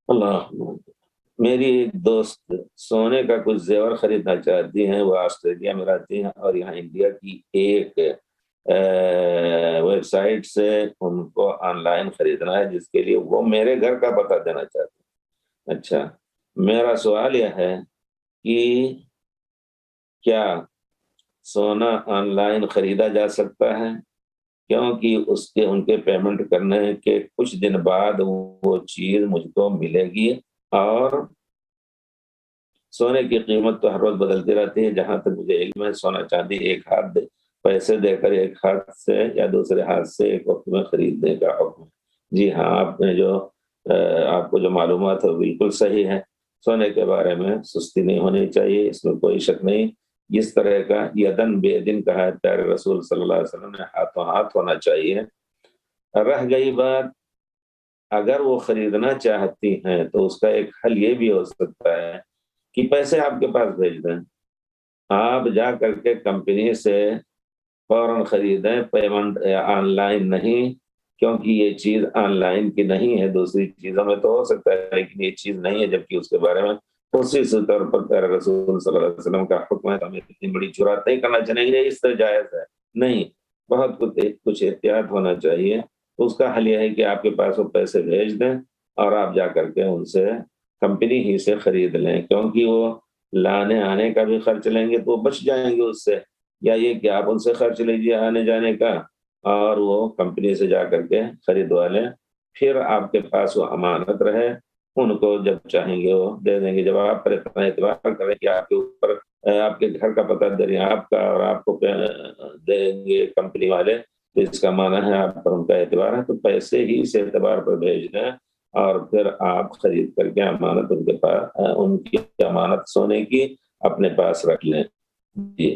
اللہ، میری ایک دوست سونے کا کچھ زیور خریدنا چاہتی ہیں، وہ آسٹریلیا میں رہتی ہیں اور یہاں انڈیا کی ایک ویب سائٹ سے ان کو آن لائن خریدنا ہے، جس کے لیے وہ میرے گھر کا پتہ دینا چاہتی ہیں۔ اچھا، میرا سوال یہ ہے کہ کیا سونا آن لائن خریدا جا سکتا ہے؟ کیونکہ ان کے پیمنٹ کرنے کے کچھ دن بعد وہ چیز مجھ کو ملے گی، اور سونے کی قیمت تو ہر روز بدلتی رہتی ہے۔ جہاں تک مجھے علم ہے، سونا چاندی ایک ہاتھ پیسے دے کر ایک ہاتھ سے یا دوسرے ہاتھ سے ایک وقت میں خریدنے کا حکم ہے۔ جی ہاں، آپ کو جو معلومات ہے بالکل صحیح ہے۔ سونے کے بارے میں سستی نہیں ہونی چاہیے، اس میں کوئی شک نہیں۔ جس طرح کا یدن بے دن کہا ہے پیارے رسول صلی اللہ علیہ وسلم نے، ہاتھوں ہاتھ ہونا چاہیے۔ رہ گئی بات، اگر وہ خریدنا چاہتی ہیں تو اس کا ایک حل یہ بھی ہو سکتا ہے کہ پیسے آپ کے پاس بھیج دیں، آپ جا کر کے کمپنی سے فوراً خریدیں، پیمنٹ آن لائن نہیں، کیونکہ یہ چیز آن لائن کی نہیں ہے۔ دوسری چیزوں میں تو ہو سکتا ہے لیکن یہ چیز نہیں ہے، جبکہ اس کے بارے میں خصوصی طور پر پیارے رسول صلی اللہ علیہ وسلم کا حکم ہے۔ ہمیں اتنی بڑی جرات نہیں کرنا چاہیے اس طرح جائز ہے نہیں، بہت کچھ احتیاط ہونا چاہیے۔ اس کا حل یہ ہے کہ آپ کے پاس وہ پیسے بھیج دیں اور آپ جا کر کے ان سے کمپنی ہی سے خرید لیں، کیونکہ وہ لانے آنے کا بھی خرچ لیں گے تو وہ بچ جائیں گے اس سے، یا یہ کہ آپ ان سے خرچ لیجیے آنے جانے کا اور وہ کمپنی سے جا کر کے خریدوا لیں، پھر آپ کے پاس وہ امانت رہے، ان کو جب چاہیں گے وہ دے دیں گے۔ جب آپ پر اتنا اعتبار کریں کہ آپ کے اوپر آپ کے گھر کا پتہ دریافت کا اور آپ کو دیں گے کمپنی والے، تو اس کا معنی ہے آپ پر ان کا اعتبار ہے، تو پیسے ہی اس اعتبار پر بھیج دیں اور پھر آپ خرید کر کے امانت ان کے پاس، ان کی امانت سونے کی اپنے پاس رکھ لیں۔ جی